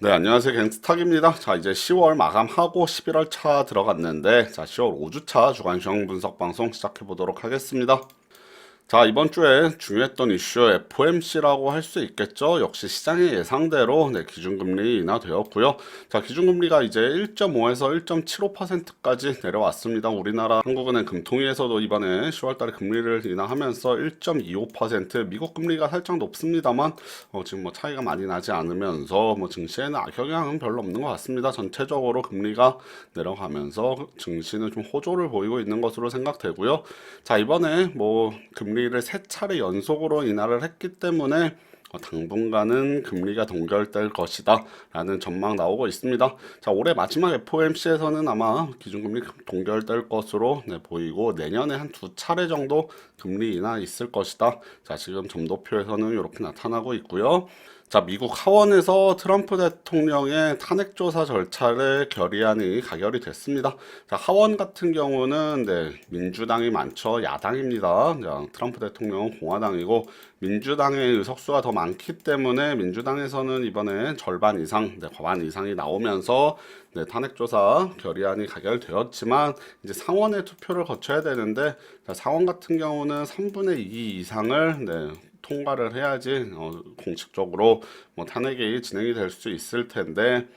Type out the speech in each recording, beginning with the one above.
네, 안녕하세요. 갱스탁입니다. 자, 이제 10월 마감하고 11월 차 들어갔는데, 자, 10월 5주차 주간 시황 분석 방송 시작해 보도록 하겠습니다. 자, 이번 주에 중요했던 이슈 FOMC라고 할 수 있겠죠. 역시 시장의 예상대로 기준금리 인하되었고요. 자, 기준금리가 이제 1.5에서 1.75%까지 내려왔습니다. 우리나라 한국은행 금통위에서도 이번에 10월달에 금리를 인하하면서 1.25%, 미국 금리가 살짝 높습니다만 지금 뭐 차이가 많이 나지 않으면서 뭐 증시에는 악영향은 별로 없는 것 같습니다. 전체적으로 금리가 내려가면서 증시는 좀 호조를 보이고 있는 것으로 생각되고요. 자, 이번에 뭐 금리를 세 차례 연속으로 인하를 했기 때문에 당분간은 금리가 동결될 것이다 라는 전망 나오고 있습니다. 자, 올해 마지막 FOMC에서는 아마 기준금리 동결될 것으로 보이고, 내년에 한 두 차례 정도 금리 인하 있을 것이다. 자, 지금 점도표에서는 이렇게 나타나고 있고요. 자, 미국 하원에서 트럼프 대통령의 탄핵조사 절차를 결의안이 가결이 됐습니다. 자, 하원 같은 경우는 민주당이 많죠. 야당입니다. 자, 트럼프 대통령은 공화당이고, 민주당의 의석수가 더 많기 때문에 민주당에서는 이번에 절반 이상, 과반 이상이 나오면서 탄핵조사 결의안이 가결되었지만, 이제 상원의 투표를 거쳐야 되는데, 자, 상원 같은 경우는 3분의 2 이상을 통과를 해야지 공식적으로 뭐 탄핵이 진행이 될 수 있을 텐데,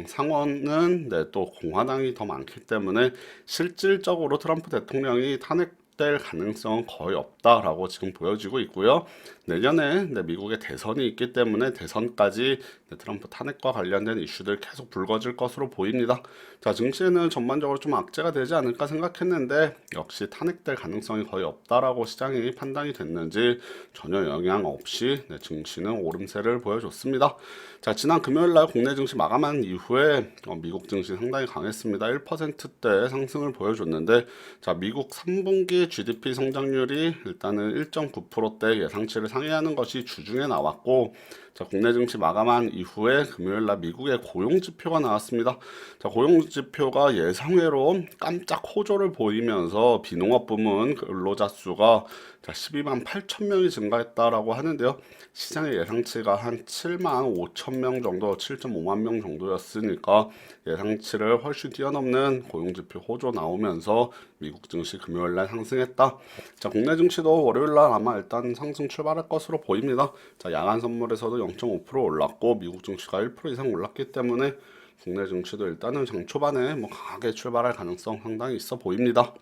상원은 또 공화당이 더 많기 때문에 실질적으로 트럼프 대통령이 탄핵될 가능성은 거의 없다라고 지금 보여지고 있고요. 내년에 미국의 대선이 있기 때문에 대선까지 트럼프 탄핵과 관련된 이슈들 계속 불거질 것으로 보입니다. 자, 증시는 전반적으로 좀 악재가 되지 않을까 생각했는데, 역시 탄핵될 가능성이 거의 없다라고 시장이 판단이 됐는지 전혀 영향 없이 증시는 오름세를 보여줬습니다. 자, 지난 금요일날 국내 증시 마감한 이후에 미국 증시 상당히 강했습니다. 1%대 상승을 보여줬는데, 자, 미국 3분기 GDP 성장률이 일단은 1.9%대 예상치를 상회하는 것이 주중에 나왔고, 자, 국내 증시 마감한 이후에 금요일날 미국의 고용지표가 나왔습니다. 자, 고용지표가 예상외로 깜짝 호조를 보이면서 비농업 부문 근로자 수가 12만 8천 명이 증가했다라고 하는데요. 시장의 예상치가 한 7만 5천 명 정도, 7.5만 명 정도였으니까 예상치를 훨씬 뛰어넘는 고용지표 호조 나오면서 미국 증시 금요일날 상승했다. 자, 국내 증시도 월요일날 아마 일단 상승 출발할 것으로 보입니다. 자, 야간 선물에서도 0.5% 올랐고, 미국 증시가 1% 이상 올랐기 때문에 국내 증시도 일단은 장 초반에 뭐 강하게 출발할 가능성 상당히 있어 보입니다.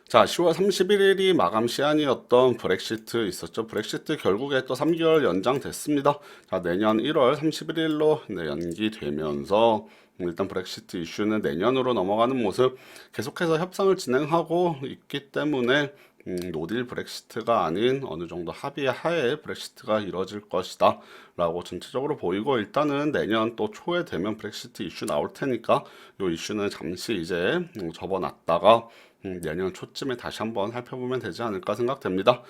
자, 10월 31일이 마감 시한이었던 브렉시트 있었죠. 브렉시트 결국에 또 3개월 연장됐습니다. 자, 내년 1월 31일로 연기되면서 일단 브렉시트 이슈는 내년으로 넘어가는 모습, 계속해서 협상을 진행하고 있기 때문에 노딜 브렉시트가 아닌 어느 정도 합의 하에 브렉시트가 이뤄질 것이다 라고 전체적으로 보이고, 일단은 내년 또 초에 되면 브렉시트 이슈 나올 테니까 이 이슈는 잠시 이제 접어놨다가 내년 초쯤에 다시 한번 살펴보면 되지 않을까 생각됩니다.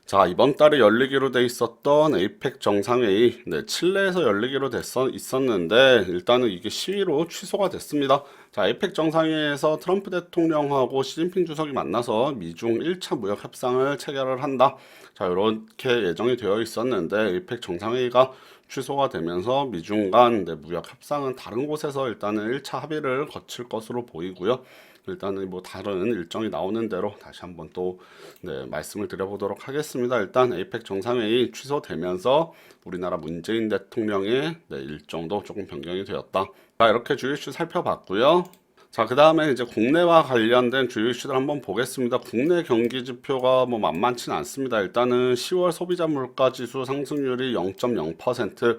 자, 이번 달에 열리기로 돼 있었던 에이펙 정상회의, 칠레에서 열리기로 있었는데, 일단은 이게 시위로 취소가 됐습니다. 자, 에이펙 정상회의에서 트럼프 대통령하고 시진핑 주석이 만나서 미중 1차 무역 협상을 체결을 한다. 자, 이렇게 예정이 되어 있었는데, 에이펙 정상회의가 취소가 되면서 미중 간 무역 협상은 다른 곳에서 일단은 1차 합의를 거칠 것으로 보이고요. 일단은 뭐 다른 일정이 나오는 대로 다시 한번 또 말씀을 드려보도록 하겠습니다. 일단 에이펙 정상회의 취소되면서 우리나라 문재인 대통령의 일정도 조금 변경이 되었다. 자, 이렇게 주요 이슈 살펴봤고요. 자, 그 다음에 이제 국내와 관련된 주요 이슈들 한번 보겠습니다. 국내 경기 지표가 뭐 만만치는 않습니다. 일단은 10월 소비자 물가 지수 상승률이 0.0%.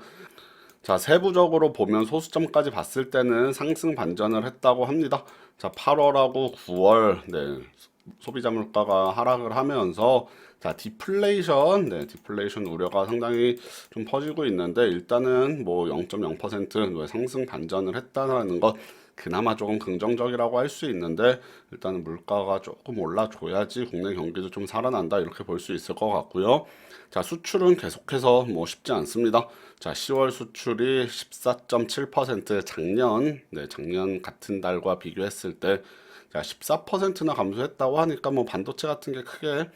자, 세부적으로 보면 소수점까지 봤을 때는 상승 반전을 했다고 합니다. 자, 8월하고 9월 소비자 물가가 하락을 하면서 디플레이션 우려가 상당히 좀 퍼지고 있는데, 일단은 뭐 0.0% 상승 반전을 했다는 것, 그나마 조금 긍정적이라고 할 수 있는데, 일단은 물가가 조금 올라줘야지 국내 경기도 좀 살아난다 이렇게 볼 수 있을 것 같고요. 자, 수출은 계속해서 뭐 쉽지 않습니다. 자, 10월 수출이 14.7%, 작년 같은 달과 비교했을 때 14%나 감소했다고 하니까 뭐 반도체 같은 게 크게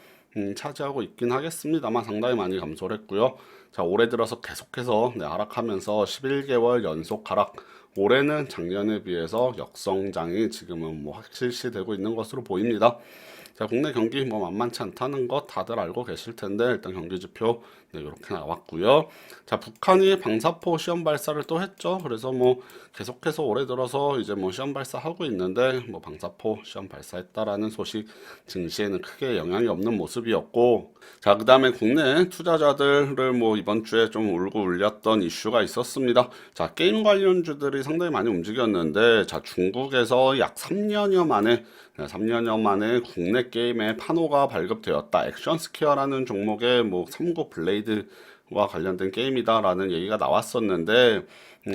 차지하고 있긴 하겠습니다만 상당히 많이 감소를 했고요. 자, 올해 들어서 계속해서 하락하면서 11개월 연속 하락. 올해는 작년에 비해서 역성장이 지금은 뭐 확실시되고 있는 것으로 보입니다. 자, 국내 경기 뭐 만만치 않다는 거 다들 알고 계실 텐데 일단 경기 지표 이렇게 나왔고요. 자, 북한이 방사포 시험 발사를 또 했죠. 그래서 뭐 계속해서 올해 들어서 이제 뭐 시험 발사하고 있는데 뭐 방사포 시험 발사했다라는 소식 증시에는 크게 영향이 없는 모습이었고, 자, 그다음에 국내 투자자들을 뭐 이번 주에 좀 울고 울렸던 이슈가 있었습니다. 자, 게임 관련주들이 상당히 많이 움직였는데, 자, 중국에서 약 3년여 만에 3년여 만에 국내 게임에 판호가 발급되었다. 액션 스퀘어라는 종목의 뭐 3국 블레이드와 관련된 게임이다라는 얘기가 나왔었는데,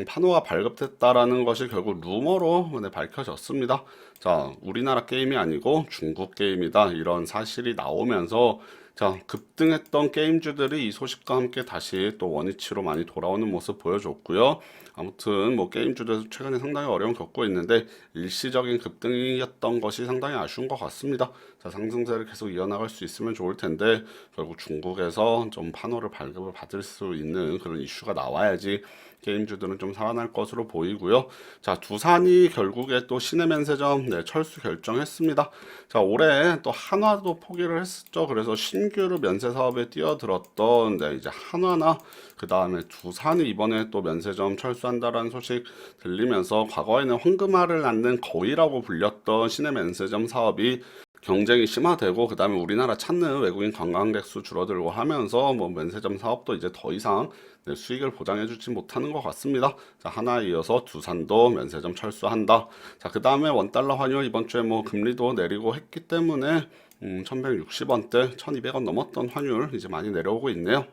판호가 발급됐다라는 것이 결국 루머로 밝혀졌습니다. 자, 우리나라 게임이 아니고 중국 게임이다. 이런 사실이 나오면서 자, 급등했던 게임주들이 이 소식과 함께 다시 또 원위치로 많이 돌아오는 모습 보여줬고요. 아무튼 뭐 게임주들 최근에 상당히 어려움 겪고 있는데 일시적인 급등이었던 것이 상당히 아쉬운 것 같습니다. 자, 상승세를 계속 이어나갈 수 있으면 좋을 텐데 결국 중국에서 좀 판호를 발급을 받을 수 있는 그런 이슈가 나와야지 게임주들은 좀 살아날 것으로 보이고요. 자, 두산이 결국에 또 신해면세점 철수 결정했습니다. 자, 올해 또 한화도 포기를 했었죠. 그래서 신규로 면세 사업에 뛰어들었던 이제 한화나 그 다음에 두산이 이번에 또 면세점 철수한다라는 소식 들리면서 과거에는 황금알을 낳는 거위라고 불렸던 신해면세점 사업이 경쟁이 심화되고 그 다음에 우리나라 찾는 외국인 관광객 수 줄어들고 하면서 뭐 면세점 사업도 이제 더 이상 수익을 보장해주지 못하는 것 같습니다. 자, 하나에 이어서 두산도 면세점 철수한다. 자, 그 다음에 원달러 환율 이번 주에 뭐 금리도 내리고 했기 때문에 1160원대 1200원 넘었던 환율 이제 많이 내려오고 있네요.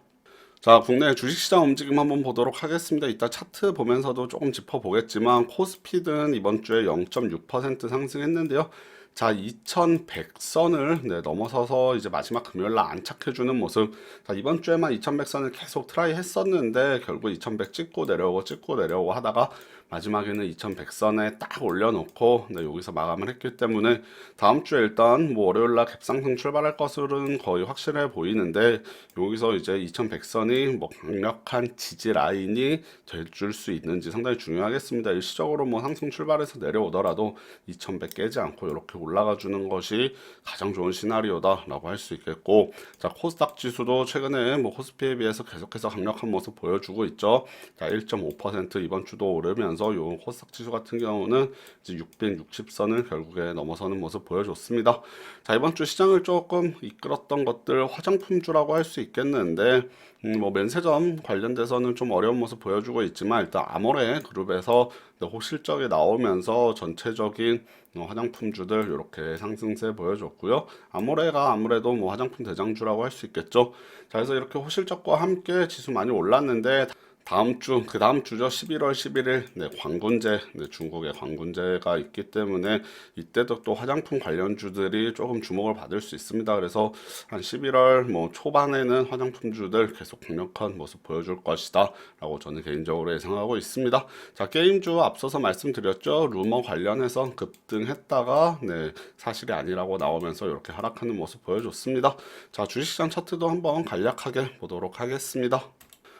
자, 국내 주식시장 움직임 한번 보도록 하겠습니다. 이따 차트 보면서도 조금 짚어보겠지만 코스피는 이번 주에 0.6% 상승했는데요. 자, 2100선을 넘어서서 이제 마지막 금요일날 안착해주는 모습. 자, 이번 주에만 2100선을 계속 트라이 했었는데 결국 2100 찍고 내려오고 하다가 마지막에는 2100선에 딱 올려놓고 여기서 마감을 했기 때문에 다음 주에 일단 뭐 월요일날 갭상승 출발할 것으로는 거의 확실해 보이는데 여기서 이제 2100선이 뭐 강력한 지지 라인이 될 줄 수 있는지 상당히 중요하겠습니다. 일시적으로 뭐 상승 출발해서 내려오더라도 2100 깨지 않고 이렇게 올라가 주는 것이 가장 좋은 시나리오다라고 할 수 있겠고, 자, 코스닥 지수도 최근에 뭐 코스피에 비해서 계속해서 강력한 모습 보여주고 있죠. 자, 1.5% 이번 주도 오르면서 요 코스닥 지수 같은 경우는 이제 660선을 결국에 넘어서는 모습 보여줬습니다. 자, 이번 주 시장을 조금 이끌었던 것들 화장품주라고 할 수 있겠는데 뭐 면세점 관련돼서는 좀 어려운 모습 보여주고 있지만 일단 아모레 그룹에서 호실적이 나오면서 전체적인 화장품주들 이렇게 상승세 보여줬고요. 아모레가 아무래도 뭐 화장품 대장주라고 할 수 있겠죠. 자, 그래서 이렇게 호실적과 함께 지수 많이 올랐는데 다음 주, 그 다음 주죠. 11월 11일, 광군제, 중국의 광군제가 있기 때문에 이때도 또 화장품 관련주들이 조금 주목을 받을 수 있습니다. 그래서 한 11월 뭐 초반에는 화장품주들 계속 강력한 모습 보여줄 것이다. 라고 저는 개인적으로 예상하고 있습니다. 자, 게임주 앞서서 말씀드렸죠. 루머 관련해서 급등했다가, 사실이 아니라고 나오면서 이렇게 하락하는 모습 보여줬습니다. 자, 주식시장 차트도 한번 간략하게 보도록 하겠습니다.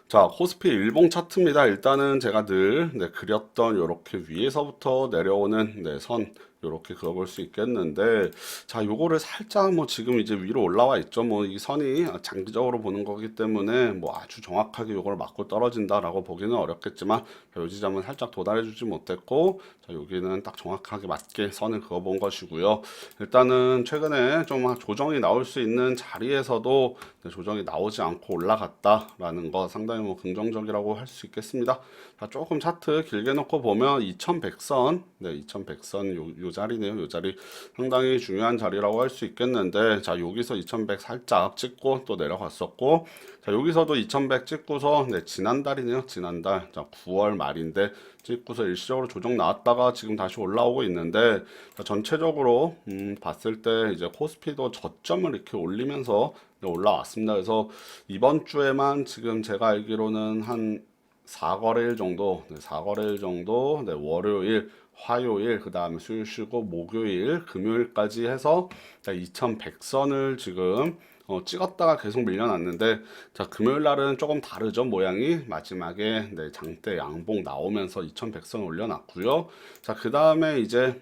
자, 코스피 일봉 차트입니다. 일단은 제가 늘 그렸던 이렇게 위에서부터 내려오는 선 이렇게 그어볼 수 있겠는데, 자, 요거를 살짝 뭐 지금 이제 위로 올라와 있죠. 뭐 이 선이 장기적으로 보는 거기 때문에 뭐 아주 정확하게 요걸 맞고 떨어진다라고 보기는 어렵겠지만 요 지점은 살짝 도달해주지 못했고, 자, 여기는 딱 정확하게 맞게 선을 그어본 것이고요. 일단은 최근에 좀 조정이 나올 수 있는 자리에서도 조정이 나오지 않고 올라갔다라는 거 상당히 뭐 긍정적이라고 할 수 있겠습니다. 자, 조금 차트 길게 놓고 보면 2100선, 2100선 요 자리네요. 요 자리 상당히 중요한 자리라고 할 수 있겠는데, 자, 여기서 2100 살짝 찍고 또 내려갔었고, 자, 여기서도 2100 찍고서 지난달이네요. 지난달, 자, 9월 말인데 찍고서 일시적으로 조정 나왔다가 지금 다시 올라오고 있는데, 자, 전체적으로 봤을 때 이제 코스피도 저점을 이렇게 올리면서 올라왔습니다. 그래서 이번 주에만 지금 제가 알기로는 한 4거래일 정도, 4거래일 정도, 월요일, 화요일, 그 다음에 수요일 쉬고 목요일, 금요일까지 해서 2100선을 지금 찍었다가 계속 밀려났는데 자 금요일 날은 조금 다르죠 모양이 마지막에 네, 장대 양봉 나오면서 2100선 올려놨고요. 자 그 다음에 이제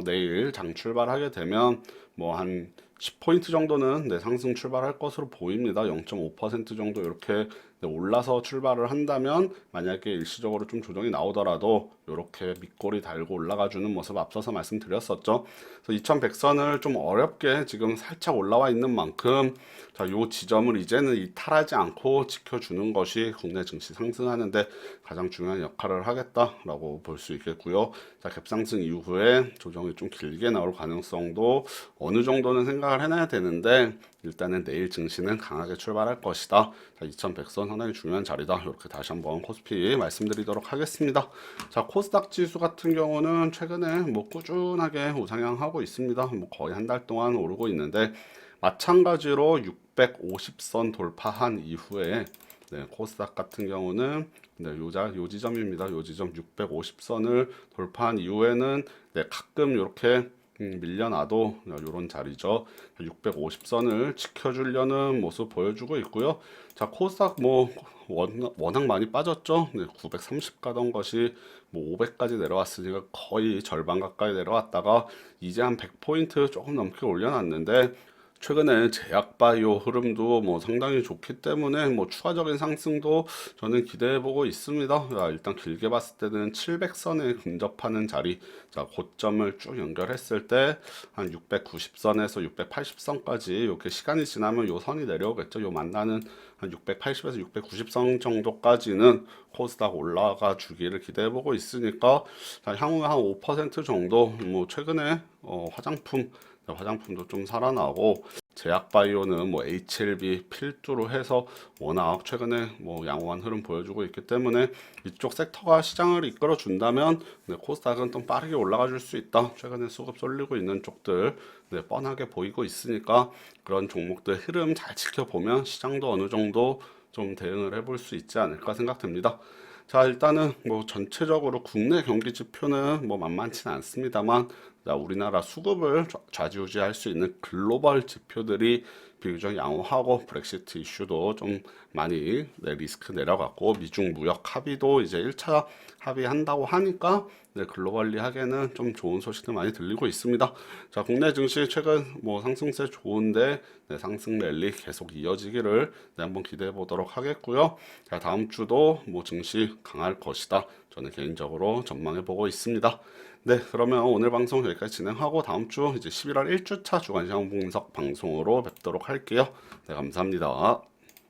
내일 장 출발하게 되면 뭐 한 10포인트 정도는 네, 상승 출발할 것으로 보입니다. 0.5% 정도 이렇게 네, 올라서 출발을 한다면 만약에 일시적으로 좀 조정이 나오더라도 이렇게 밑꼬리 달고 올라가주는 모습 앞서서 말씀드렸었죠. 그래서 2100선을 좀 어렵게 지금 살짝 올라와 있는 만큼 자, 요 지점을 이제는 이탈하지 않고 지켜주는 것이 국내 증시 상승하는데 가장 중요한 역할을 하겠다라고 볼 수 있겠고요. 자, 갭상승 이후에 조정이 좀 길게 나올 가능성도 어느 정도는 생각을 해놔야 되는데 일단은 내일 증시는 강하게 출발할 것이다. 자, 2100선 상당히 중요한 자리다. 이렇게 다시 한번 코스피 말씀드리도록 하겠습니다. 자, 코스닥 지수 같은 경우는 최근에 뭐 꾸준하게 우상향하고 있습니다. 뭐 거의 한 달 동안 오르고 있는데 마찬가지로 650선 돌파한 이후에 네, 코스닥 같은 경우는 네, 요 지점입니다. 요 지점 650선을 돌파한 이후에는 네, 가끔 이렇게 밀려나도 이런 자리죠. 650선을 지켜주려는 모습 보여주고 있고요. 자, 코스닥 뭐 워낙 많이 빠졌죠. 네, 930 가던 것이 뭐 500까지 내려왔으니까 거의 절반 가까이 내려왔다가 이제 한 100포인트 조금 넘게 올려놨는데 최근에 제약바이오 흐름도 뭐 상당히 좋기 때문에 뭐 추가적인 상승도 저는 기대해 보고 있습니다. 일단 길게 봤을 때는 700선에 근접하는 자리, 자 고점을 쭉 연결했을 때 한 690선에서 680선까지 이렇게 시간이 지나면 요 선이 내려오겠죠. 요 만나는 한 680에서 690선 정도까지는 코스닥 올라가 주기를 기대해 보고 있으니까 자, 향후 한 5% 정도 뭐 최근에 화장품도 좀 살아나고 제약바이오는 뭐 HLB 필두로 해서 워낙 최근에 뭐 양호한 흐름 보여주고 있기 때문에 이쪽 섹터가 시장을 이끌어 준다면 네, 코스닥은 좀 빠르게 올라가 줄 수 있다. 최근에 수급 쏠리고 있는 쪽들 네, 뻔하게 보이고 있으니까 그런 종목들 흐름 잘 지켜보면 시장도 어느 정도 좀 대응을 해볼 수 있지 않을까 생각됩니다. 자, 일단은 뭐 전체적으로 국내 경기 지표는 뭐 만만치는 않습니다만 자, 우리나라 수급을 좌지우지할 수 있는 글로벌 지표들이 비교적 양호하고 브렉시트 이슈도 좀 많이 네, 리스크 내려갔고 미중 무역 합의도 이제 1차 합의한다고 하니까 네, 글로벌리 하기에는 좀 좋은 소식들 많이 들리고 있습니다. 자, 국내 증시 최근 뭐 상승세 좋은데 네, 상승 랠리 계속 이어지기를 네, 한번 기대해 보도록 하겠고요. 자, 다음 주도 뭐 증시 강할 것이다. 저는 개인적으로 전망해 보고 있습니다. 네, 그러면 오늘 방송 여기까지 진행하고 다음 주 이제 11월 1주차 주간시장 분석 방송으로 뵙도록 할게요. 네, 감사합니다.